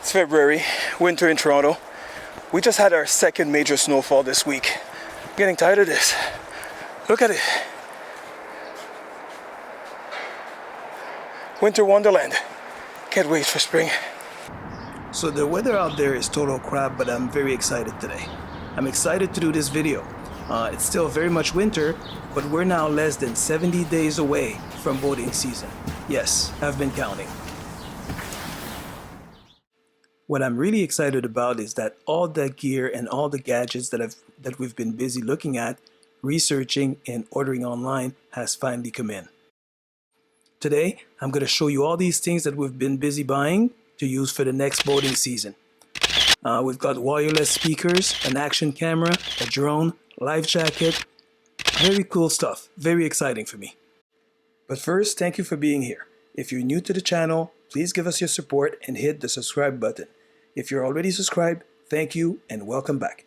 It's February, winter in Toronto. We just had our second major snowfall this week. I'm getting tired of this. Look at it. Winter wonderland. Can't wait for spring. So the weather out there is total crap, but I'm very excited today. I'm excited to do this video. It's still very much winter, but we're now less than 70 days away from boating season. Yes, I've been counting. What I'm really excited about is that all the gear and all the gadgets that we've been busy looking at, researching, and ordering online has finally come in. Today, I'm going to show you all these things that we've been busy buying to use for the next boating season. We've got wireless speakers, an action camera, a drone, life jacket. Very cool stuff. Very exciting for me. But first, thank you for being here. If you're new to the channel, please give us your support and hit the subscribe button. If you're already subscribed, thank you and welcome back.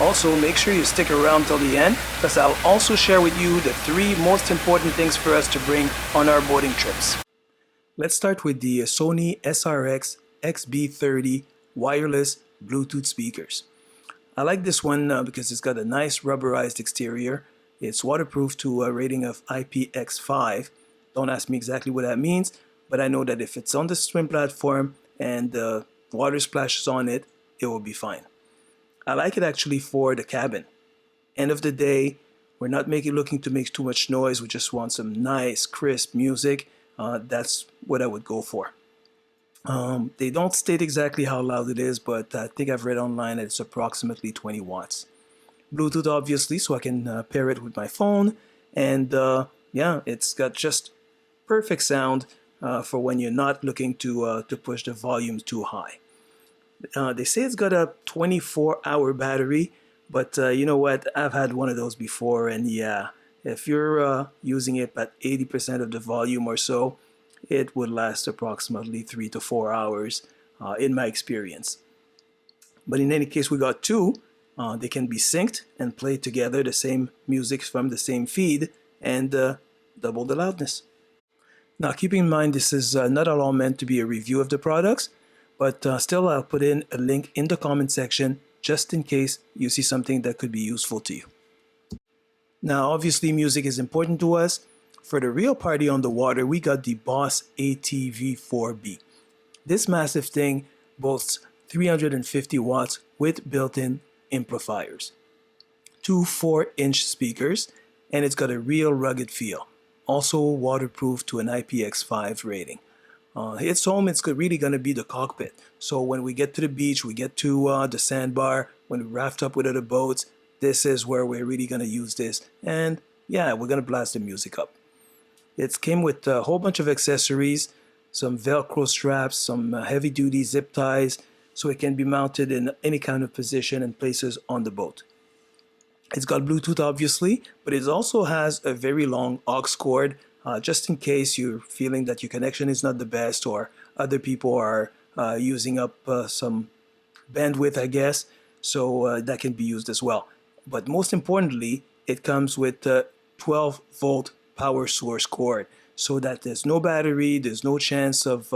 Also, make sure you stick around till the end, because I'll also share with you the 3 most important things for us to bring on our boating trips. Let's start with the Sony SRX XB30 wireless Bluetooth speakers. I like this one because it's got a nice rubberized exterior. It's waterproof to a rating of IPX5. Don't ask me exactly what that means, but I know that if it's on the swim platform and the water splashes on it, it will be fine. I like it actually for the cabin. End of the day, we're not looking to make too much noise. We just want some nice, crisp music. That's what I would go for. They don't state exactly how loud it is, but I think I've read online that it's approximately 20 watts. Bluetooth, obviously, so I can pair it with my phone. And yeah, it's got just perfect sound for when you're not looking to push the volume too high. They say it's got a 24-hour battery, but you know what? I've had one of those before, and yeah, if you're using it at 80% of the volume or so, it would last approximately 3 to 4 hours in my experience. But in any case, we got 2. They can be synced and play together the same music from the same feed and double the loudness. Now, keep in mind, this is not at all meant to be a review of the products, but still I'll put in a link in the comment section just in case you see something that could be useful to you. Now, obviously, music is important to us. For the real party on the water, we got the Boss ATV4B. This massive thing boasts 350 watts with built-in amplifiers, 2 4-inch speakers, and it's got a real rugged feel. Also waterproof to an IPX5 rating. Its home, it's really going to be the cockpit. So when we get to the beach, we get to the sandbar, when we raft up with other boats, this is where we're really going to use this. And yeah, we're going to blast the music up. It came with a whole bunch of accessories, some Velcro straps, some heavy-duty zip ties, so it can be mounted in any kind of position and places on the boat. It's got Bluetooth, obviously, but it also has a very long aux cord, just in case you're feeling that your connection is not the best or other people are using up some bandwidth, I guess, so that can be used as well. But most importantly, it comes with a 12-volt power source cord, so that there's no battery, there's no chance of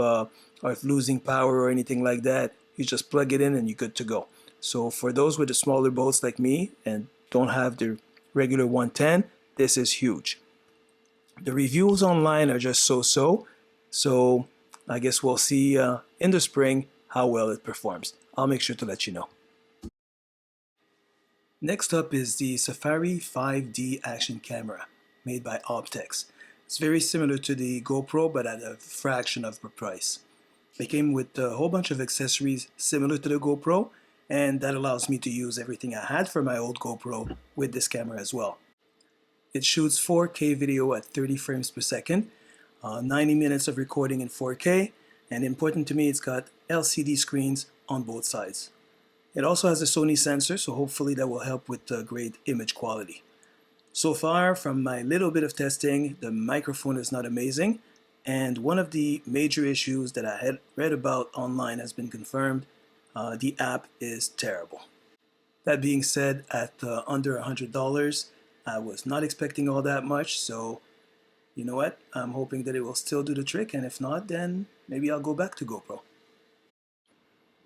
losing power or anything like that. You just plug it in and you're good to go. So for those with the smaller boats like me and don't have the regular 110, this is huge. The reviews online are just so I guess we'll see in the spring how well it performs. I'll make sure to let you know. Next up is the Safari 5D action camera made by Optex. It's very similar to the GoPro, but at a fraction of the price. It came with a whole bunch of accessories similar to the GoPro, and that allows me to use everything I had for my old GoPro with this camera as well. It shoots 4K video at 30 frames per second, 90 minutes of recording in 4K, and important to me, it's got LCD screens on both sides. It also has a Sony sensor, so hopefully that will help with great image quality. So far, from my little bit of testing, the microphone is not amazing, and one of the major issues that I had read about online has been confirmed. The app is terrible. That being said, at under $100, I was not expecting all that much, so you know what? I'm hoping that it will still do the trick, and if not, then maybe I'll go back to GoPro.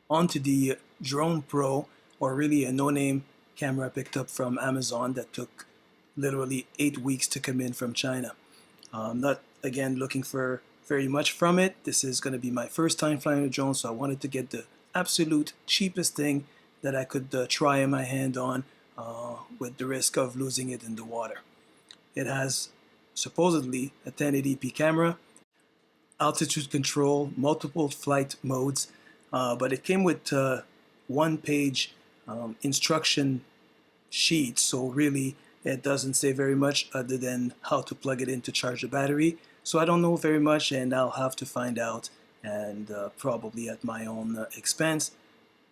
On to the Drone Pro, or really a no-name camera picked up from Amazon that took literally 8 weeks to come in from China. I'm not, again, looking for very much from it. This is going to be my first time flying a drone, so I wanted to get the absolute cheapest thing that I could try my hand on with the risk of losing it in the water. It has supposedly a 1080p camera, altitude control, multiple flight modes, but it came with one-page instruction sheet, so really it doesn't say very much other than how to plug it in to charge the battery. So I don't know very much, and I'll have to find out, and probably at my own expense,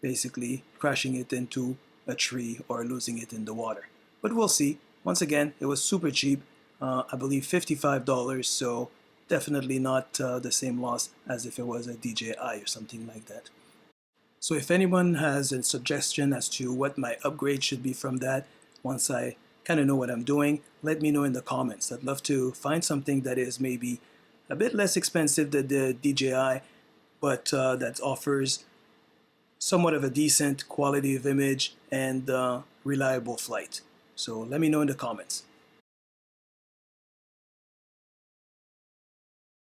basically crashing it into a tree or losing it in the water. But we'll see. Once again, it was super cheap. I believe $55, so definitely not the same loss as if it was a DJI or something like that. So if anyone has a suggestion as to what my upgrade should be from that, once I kind of know what I'm doing, let me know in the comments. I'd love to find something that is maybe a bit less expensive than the DJI, but that offers somewhat of a decent quality of image and reliable flight. So let me know in the comments.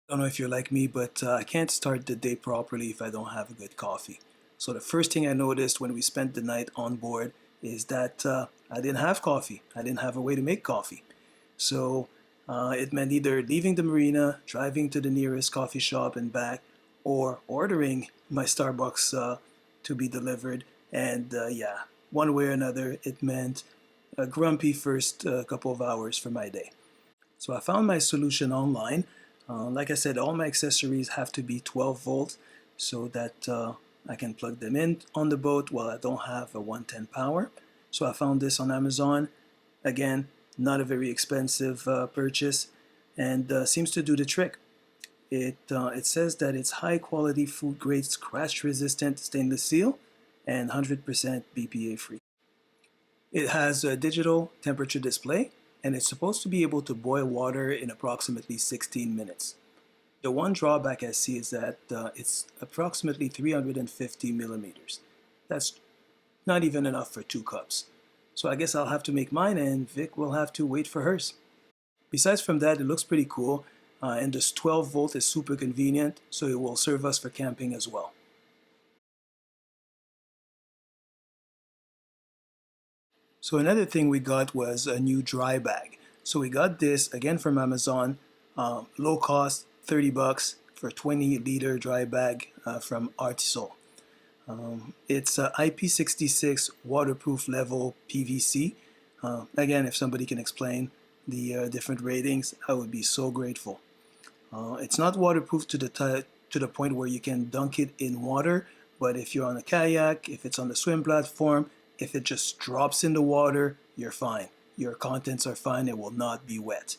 I don't know if you're like me, but I can't start the day properly if I don't have a good coffee. So the first thing I noticed when we spent the night on board is that I didn't have coffee. I didn't have a way to make coffee. So it meant either leaving the marina, driving to the nearest coffee shop and back, or ordering my Starbucks to be delivered. And yeah, one way or another, it meant a grumpy first couple of hours for my day. So I found my solution online. Like I said, all my accessories have to be 12 volts so that I can plug them in on the boat while I don't have a 110 power. So I found this on Amazon. Again, not a very expensive purchase, and seems to do the trick. It says that it's high quality food grade scratch resistant stainless steel and 100% BPA free. It has a digital temperature display, and it's supposed to be able to boil water in approximately 16 minutes. The one drawback I see is that it's approximately 350 millimeters. That's not even enough for 2 cups. So I guess I'll have to make mine, and Vic will have to wait for hers. Besides from that, it looks pretty cool, and this 12 volt is super convenient, so it will serve us for camping as well. So another thing we got was a new dry bag. So we got this again from Amazon, low cost, 30 bucks for 20-liter dry bag from Artisol. It's IP66 waterproof level PVC. Again, if somebody can explain the different ratings, I would be so grateful. It's not waterproof to the point where you can dunk it in water, but if you're on a kayak, if it's on the swim platform, if it just drops in the water, you're fine. Your contents are fine, it will not be wet.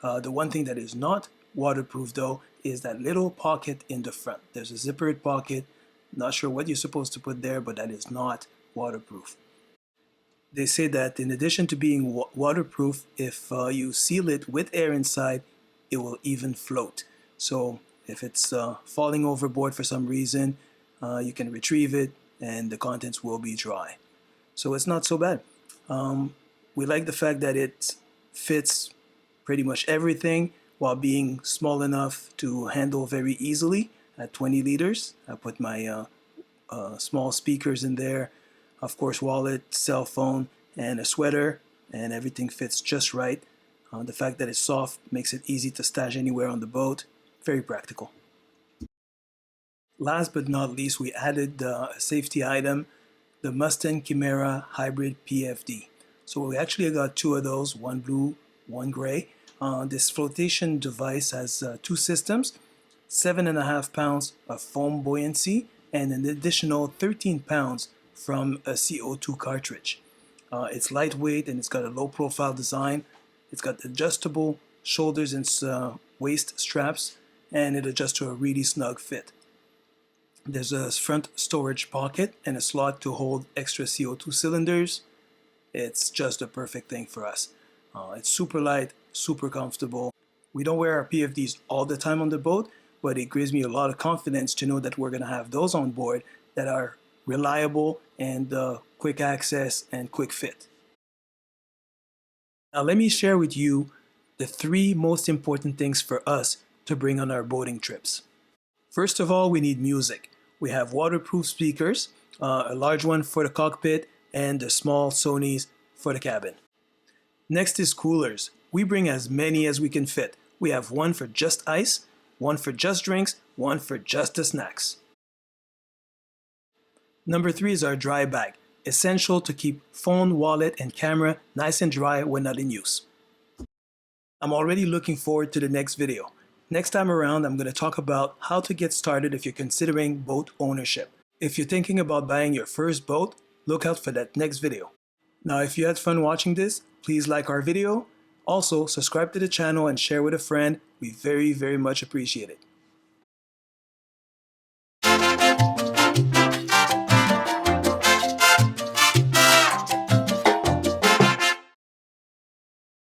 The one thing that is not waterproof though is that little pocket in the front. There's a zippered pocket, not sure what you're supposed to put there, but that is not waterproof. They say that in addition to being waterproof, if you seal it with air inside, it will even float. So if it's falling overboard for some reason, you can retrieve it and the contents will be dry. So it's not so bad. We like the fact that it fits pretty much everything while being small enough to handle very easily at 20 liters. I put my small speakers in there, of course wallet, cell phone, and a sweater, and everything fits just right. The fact that it's soft makes it easy to stash anywhere on the boat. Very practical. Last but not least, we added a safety item, the Mustang Chimera Hybrid PFD. So we actually got two of those, one blue, one gray. This flotation device has two systems, 7.5 pounds of foam buoyancy, and an additional 13 pounds from a CO2 cartridge. It's lightweight and it's got a low profile design. It's got adjustable shoulders and waist straps, and it adjusts to a really snug fit. There's a front storage pocket and a slot to hold extra CO2 cylinders. It's just the perfect thing for us. It's super light, super comfortable. We don't wear our PFDs all the time on the boat, but it gives me a lot of confidence to know that we're going to have those on board that are reliable and quick access and quick fit. Now let me share with you the three most important things for us to bring on our boating trips. First of all, we need music. We have waterproof speakers, a large one for the cockpit and the small Sonys for the cabin. Next is coolers. We bring as many as we can fit. We have one for just ice, one for just drinks, one for just the snacks. Number 3 is our dry bag, essential to keep phone, wallet, and camera nice and dry when not in use. I'm already looking forward to the next video. Next time around, I'm going to talk about how to get started if you're considering boat ownership. If you're thinking about buying your first boat, look out for that next video. Now, if you had fun watching this, please like our video. Also, subscribe to the channel and share with a friend. We very much appreciate it.